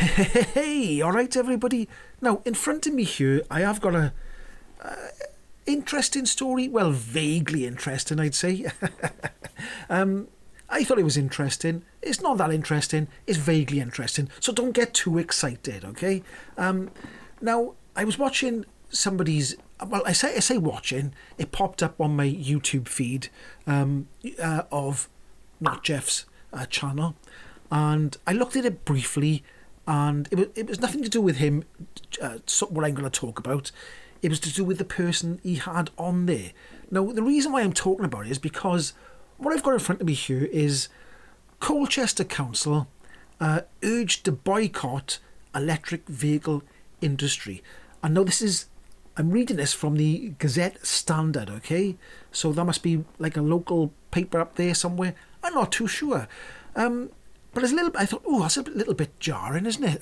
Hey, all right, everybody. Now, in front of me here, I have got a interesting story. Well, vaguely interesting, I'd say. I thought it was interesting. It's not that interesting. It's vaguely interesting. So don't get too excited, okay? Now, I was watching somebody's... Well, I say watching. It popped up on my YouTube feed of Not Jeff's channel. And I looked at it briefly, and it was nothing to do with him, what I'm going to talk about. It was to do with the person he had on there. Now, the reason why I'm talking about it is because what I've got in front of me here is Colchester Council urged to boycott electric vehicle industry. And now I'm reading this from the Gazette Standard, okay? So that must be like a local paper up there somewhere. I'm not too sure. But I thought, that's a little bit jarring, isn't it?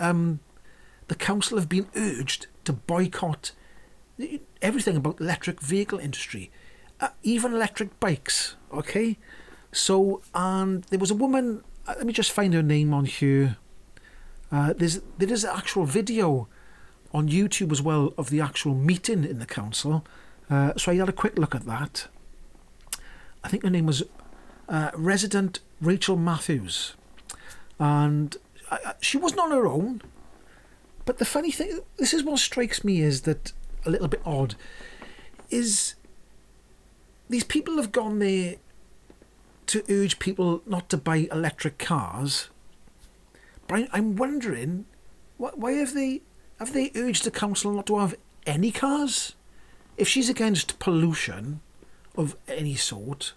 The council have been urged to boycott everything about the electric vehicle industry, even electric bikes, okay? So, and there was a woman, let me just find her name on here. There is an actual video on YouTube as well of the actual meeting in the council. So I had a quick look at that. I think her name was Resident Rachel Matthews. And she wasn't on her own. But the funny thing, this is what strikes me is that a little bit odd, is these people have gone there to urge people not to buy electric cars. But I'm wondering, why have they urged the council not to have any cars? If she's against pollution of any sort,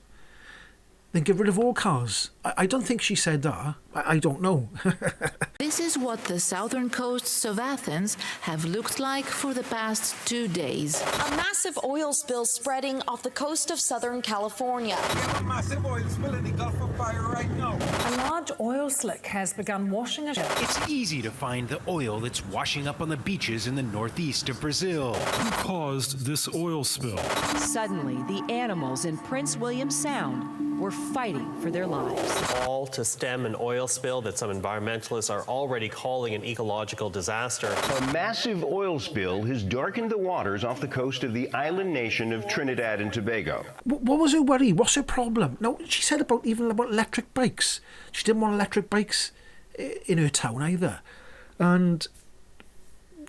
then get rid of all cars. I don't think she said that. I don't know. This is what the southern coasts of Athens have looked like for the past 2 days. A massive oil spill spreading off the coast of Southern California. We have a massive oil spill in the Gulf of Fire right now. A large oil slick has begun washing ashore. It's easy to find the oil that's washing up on the beaches in the northeast of Brazil. Who caused this oil spill? Suddenly, the animals in Prince William Sound were fighting for their lives. All to stem an oil spill that some environmentalists are already calling an ecological disaster. A massive oil spill has darkened the waters off the coast of the island nation of Trinidad and Tobago. What was her worry? What's her problem? No, she said about electric bikes. She didn't want electric bikes in her town either. And,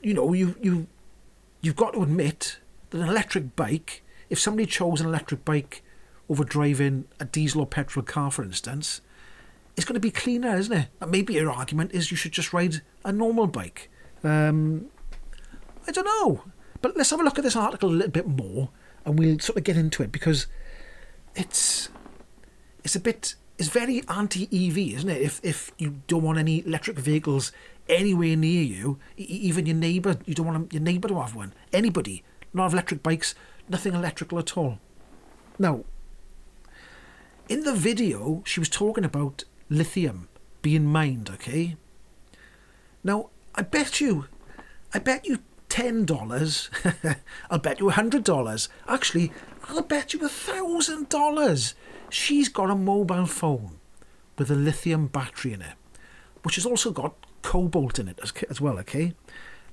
you know, you've got to admit that an electric bike, if somebody chose an electric bike over driving a diesel or petrol car, for instance, it's going to be cleaner, isn't it? And maybe your argument is you should just ride a normal bike. I don't know. But let's have a look at this article a little bit more, and we'll sort of get into it, because it's very anti-EV, isn't it? If you don't want any electric vehicles anywhere near you, even your neighbour, you don't want your neighbour to have one. Anybody, not have electric bikes, nothing electrical at all. Now, in the video, she was talking about lithium being mined, okay? Now, I bet you $10, I'll bet you $100. Actually, I'll bet you $1,000. She's got a mobile phone with a lithium battery in it, which has also got cobalt in it as well, okay?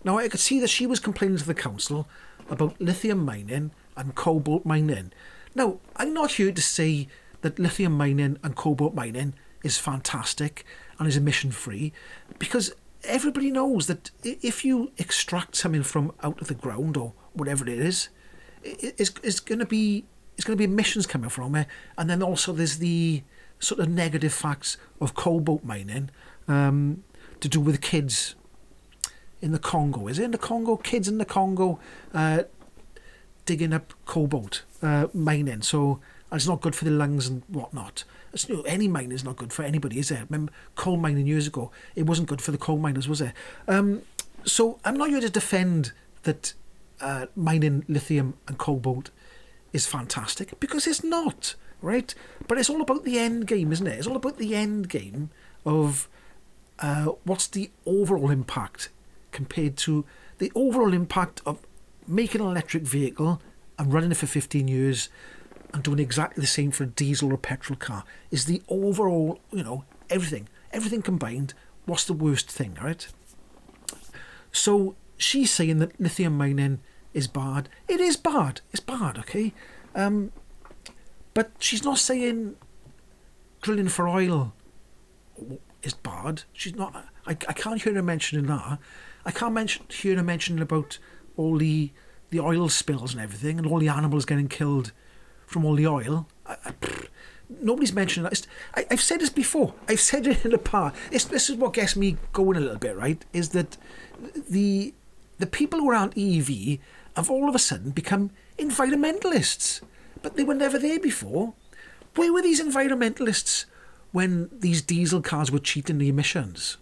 Now, I could see that she was complaining to the council about lithium mining and cobalt mining. Now, I'm not here to say that lithium mining and cobalt mining is fantastic and is emission-free, because everybody knows that if you extract something from out of the ground or whatever it is, it's going to be emissions coming from it. And then also there's the sort of negative facts of cobalt mining to do with kids in the Congo. Is it in the Congo? Kids in the Congo digging up cobalt, mining. So it's not good for the lungs and whatnot. Any mining is not good for anybody, is it? Remember coal mining years ago? It wasn't good for the coal miners, was it? So I'm not here to defend that mining lithium and cobalt is fantastic, because it's not, right? But it's all about the end game, isn't it? It's all about the end game of what's the overall impact compared to the overall impact of making an electric vehicle and running it for 15 years and doing exactly the same for a diesel or petrol car. Is the overall, everything combined, what's the worst thing, right? So she's saying that lithium mining is bad. It is bad. It's bad, okay? But she's not saying drilling for oil is bad. She's not. I can't hear her mentioning that. I can't hear her mentioning about all the oil spills and everything, and all the animals getting killed from all the oil. Nobody's mentioning that. I've said this before. I've said it in the past. This is what gets me going a little bit, right? Is that the people who aren't EV have all of a sudden become environmentalists, but they were never there before. Where were these environmentalists when these diesel cars were cheating the emissions,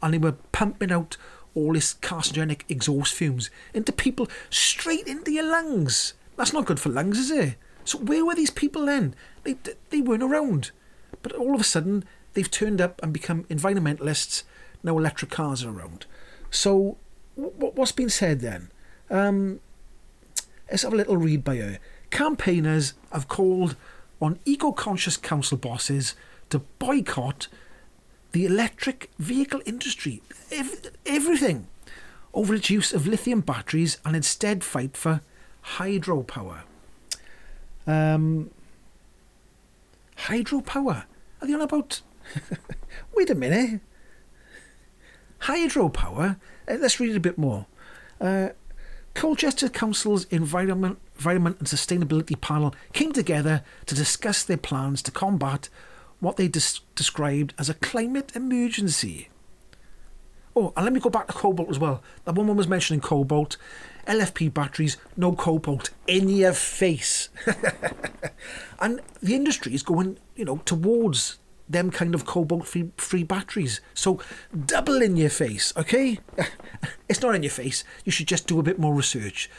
and they were pumping out all this carcinogenic exhaust fumes into people, straight into your lungs? That's not good for lungs, is it? So where were these people then? They weren't around. But all of a sudden, they've turned up and become environmentalists. Now electric cars are around. So what's been said then? Let's have a little read by her. Campaigners have called on eco-conscious council bosses to boycott the electric vehicle industry, everything, over its use of lithium batteries, and instead fight for hydropower. Hydropower? Are they on about... Wait a minute. Hydropower? Let's read it a bit more. Colchester Council's Environment and Sustainability panel came together to discuss their plans to combat what they described as a climate emergency. Oh, and let me go back to Cobalt as well. That woman was mentioning Cobalt. LFP batteries, no Cobalt, in your face. And the industry is going, towards them kind of Cobalt-free batteries. So double in your face, okay? It's not in your face. You should just do a bit more research.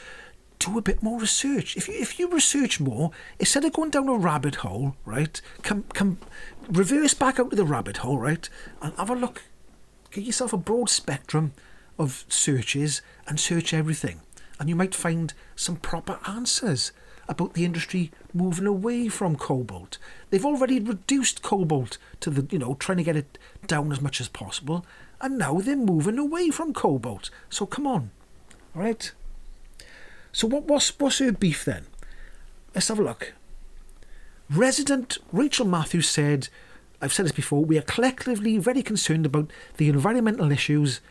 Do a bit more research. If you research more, instead of going down a rabbit hole, right? Come reverse back out to the rabbit hole, right? And have a look. Get yourself a broad spectrum of searches and search everything. And you might find some proper answers about the industry moving away from cobalt. They've already reduced cobalt to trying to get it down as much as possible. And now they're moving away from cobalt. So come on, all right? So what's her beef then? Let's have a look. Resident Rachel Matthews said, I've said this before, we are collectively very concerned about the environmental issues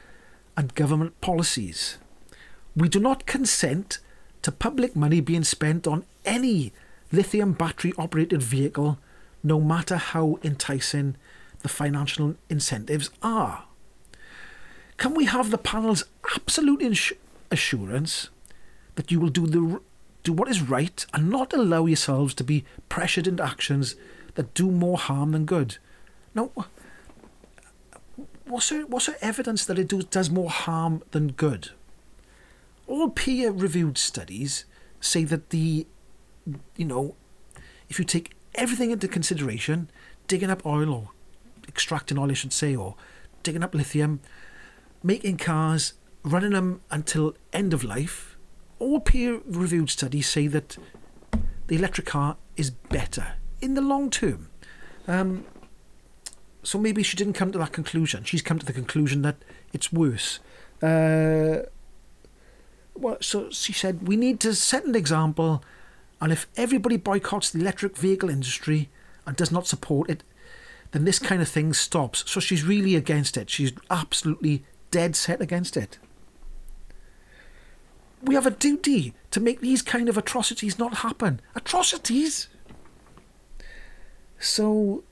and government policies. We do not consent to public money being spent on any lithium battery operated vehicle, no matter how enticing the financial incentives are. Can we have the panel's absolute assurance that you will do what is right and not allow yourselves to be pressured into actions that do more harm than good? Now, what's her evidence that it does more harm than good? All peer-reviewed studies say that if you take everything into consideration, digging up oil, or extracting oil, I should say, or digging up lithium, making cars, running them until end of life, all peer-reviewed studies say that the electric car is better in the long term. So maybe she didn't come to that conclusion. She's come to the conclusion that it's worse. So she said, we need to set an example, and if everybody boycotts the electric vehicle industry and does not support it, then this kind of thing stops. So she's really against it. She's absolutely dead set against it. We have a duty to make these kind of atrocities not happen. Atrocities? So,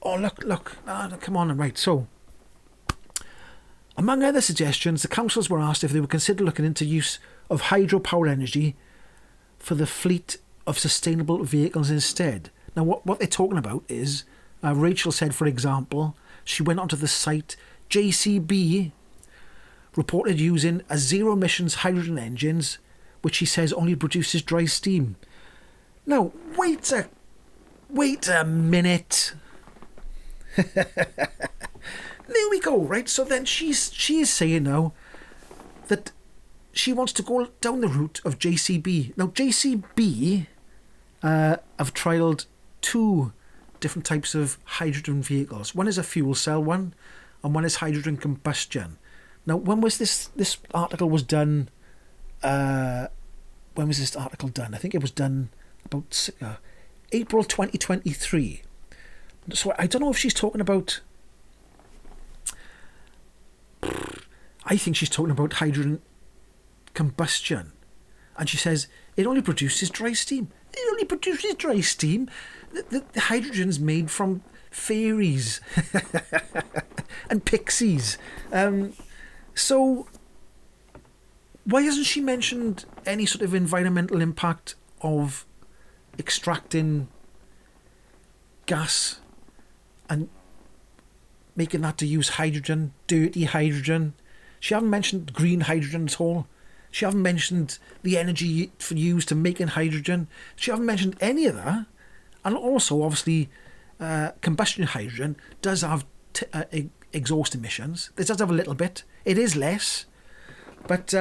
look, come on, right, so... Among other suggestions, the councils were asked if they would consider looking into use of hydropower energy for the fleet of sustainable vehicles instead. Now, what they're talking about is, Rachel said, for example, she went onto the site JCB, reported using a zero-emissions hydrogen engines, which she says only produces dry steam. Now, wait a minute. There we go, right? So then she is saying now that she wants to go down the route of JCB. Now, JCB have trialled 2 different types of hydrogen vehicles. One is a fuel cell one, and one is hydrogen combustion. Now, when was this article was done? When was this article done? I think it was done about April 2023. So I don't know if she's talking about... I think she's talking about hydrogen combustion. And she says, it only produces dry steam. It only produces dry steam. The hydrogen's made from fairies and pixies. So why hasn't she mentioned any sort of environmental impact of extracting gas and making that to use hydrogen, dirty hydrogen? She hasn't mentioned green hydrogen at all. She hasn't mentioned the energy for used to making hydrogen. She hasn't mentioned any of that. And also, obviously, combustion hydrogen does have exhaust emissions. It does have a little bit. It is less. But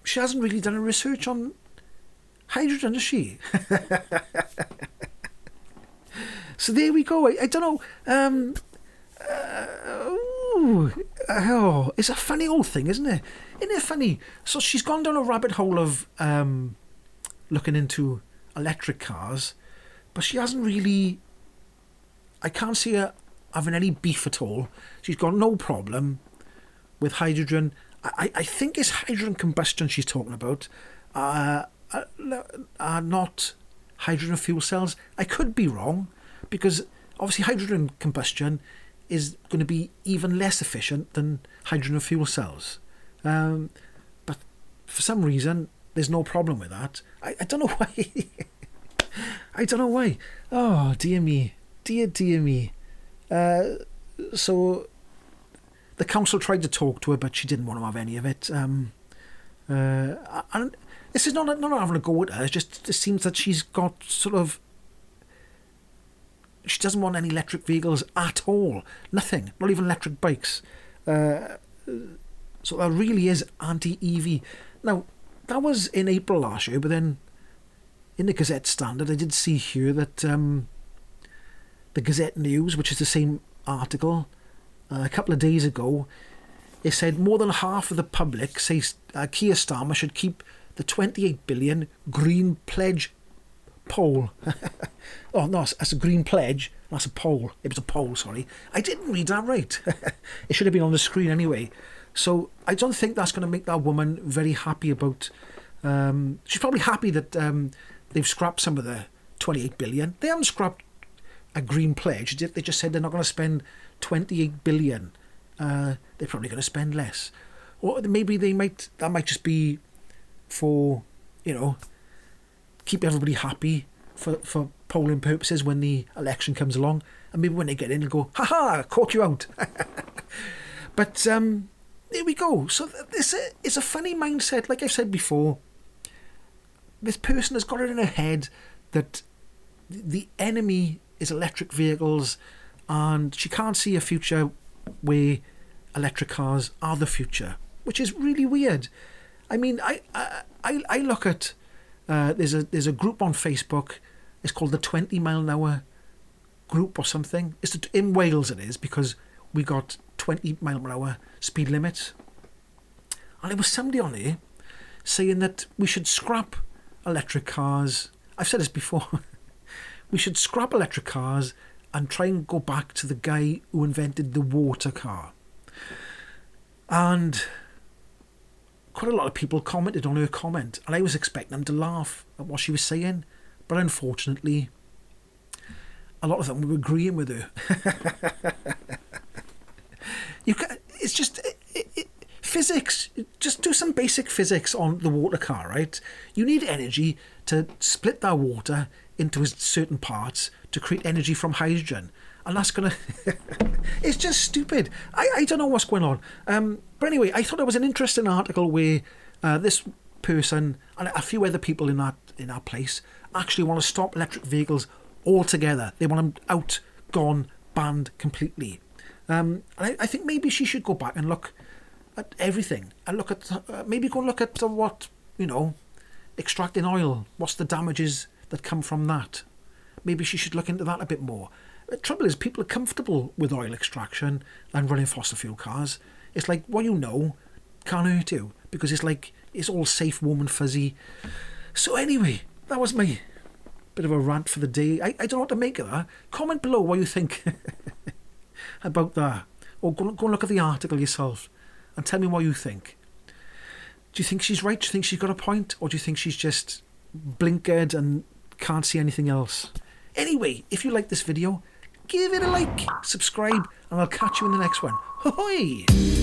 she hasn't really done a research on hydrogen, has she? So there we go. I don't know. It's a funny old thing, isn't it? Isn't it funny? So she's gone down a rabbit hole of looking into electric cars, but she hasn't really... I can't see her having any beef at all. She's got no problem with hydrogen. I think it's hydrogen combustion she's talking about, not hydrogen fuel cells. I could be wrong, because obviously hydrogen combustion is going to be even less efficient than hydrogen fuel cells. But for some reason, there's no problem with that. I don't know why. I don't know why. Oh, dear me. Dear me. So the council tried to talk to her, but she didn't want to have any of it. And this is not having a go at her. It's just, it seems that she's got sort of... She doesn't want any electric vehicles at all. Nothing. Not even electric bikes. So that really is anti-EV. Now, that was in April last year, but then in the Gazette Standard, I did see here that the Gazette News, which is the same article, a couple of days ago, it said more than half of the public says Keir Starmer should keep the 28 billion green pledge poll. Oh no, that's a green pledge. That's a poll. It was a poll, sorry. I didn't read that right. It should have been on the screen anyway. So I don't think that's going to make that woman very happy about... she's probably happy that they've scrapped some of the 28 billion. They haven't scrapped a green pledge. They just said they're not going to spend 28 billion. They're probably going to spend less. Or maybe that might just be for, keep everybody happy for polling purposes when the election comes along. And maybe when they get in, they'll go, ha-ha, caught you out. But there we go. So this is a funny mindset. Like I've said before, this person has got it in her head that the enemy is electric vehicles, and she can't see a future where electric cars are the future, which is really weird. I mean, I look at there's a group on Facebook. It's called the 20 mile an hour group or something. It's in Wales it is, because we got 20 mile an hour speed limits. And there was somebody on there saying that we should scrap electric cars. I've said this before. We should scrap electric cars and try and go back to the guy who invented the water car. And quite a lot of people commented on her comment, and I was expecting them to laugh at what she was saying, but unfortunately a lot of them were agreeing with her. It's just physics. Just do some basic physics on the water car, right? You need energy to split that water into certain parts to create energy from hydrogen, and that's gonna it's just stupid. I don't know what's going on, but anyway, I thought it was an interesting article where this person and a few other people in that place actually want to stop electric vehicles altogether. They want them out, gone, banned completely. And I think maybe she should go back and look at everything and look at maybe go and look at what, extracting oil, what's the damages that come from that. Maybe she should look into that a bit more. The trouble is, people are comfortable with oil extraction and running fossil fuel cars. It's like, what you know can't hurt you, because it's like, it's all safe, warm and fuzzy. So anyway, that was my bit of a rant for the day. I don't know what to make of that. Comment below what you think about that. Or go and look at the article yourself and tell me what you think. Do you think she's right? Do you think she's got a point? Or do you think she's just blinkered and can't see anything else? Anyway, if you like this video, give it a like, subscribe, and I'll catch you in the next one. Ahoy!